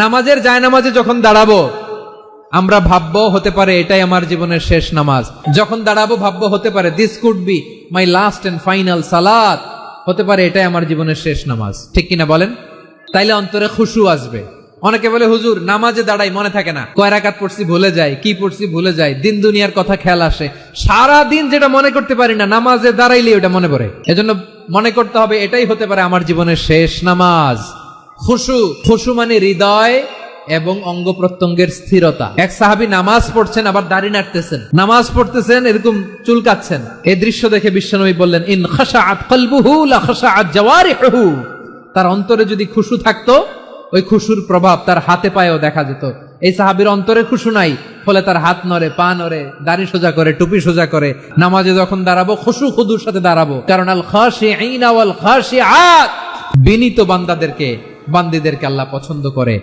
নামাজের জায়নামাজে যখন দাঁড়াবো আমরা ভাববো হতে পারে এটাই আমার জীবনের শেষ নামাজ। যখন দাঁড়াবো ভাববো হতে পারে this could be my last and final সালাত, হতে পারে এটাই আমার জীবনের শেষ নামাজ। ঠিক কিনা বলেন? তাইলে অন্তরে খুশু আসবে। অনেকে বলে হুজুর নামাজে দাঁড়াই মনে থাকে না, কয় রাকাত পড়ছি ভুলে যাই, কি পড়ছি ভুলে যাই, দিন দুনিয়ার কথা খেয়াল আসে, সারা দিন যেটা মনে করতে পারি না নামাজে দাঁড়াইলে ওটা মনে পড়ে। এজন্য মনে করতে হবে এটাই হতে পারে আমার জীবনের শেষ নামাজ। খুশু, খুশু মানে হৃদয় এবং অঙ্গ প্রত্যঙ্গের স্থিরতা। এক সাহাবী নামাজ পড়ছেন আবার দাড়ি নাড়তেছেন, নামাজ পড়তেছেন এরকম চুলকাচ্ছেন। এই দৃশ্য দেখে বিশ্বনবী বললেন ইন খাশাআত কলবুহু লা খাশাআত জাওয়ারিহুহু, তার অন্তরে যদি খুশু থাকতো ওই খুশুর প্রভাব তার হাতে পায়েও দেখা যেত। এই সাহাবীর অন্তরে খুশু নাই, ফলে তার হাত নড়ে, পা নড়ে, দাড়ি সোজা করে, টুপি সোজা করে। নামাজে যখন দাঁড়াবো খুশু খুদুর সাথে দাঁড়াবো, কারণ আল খাশিঈনা ওয়াল খাশিআত, বিনীত বান্দাদেরকে, বান্দীদেরকে আল্লাহ পছন্দ করে।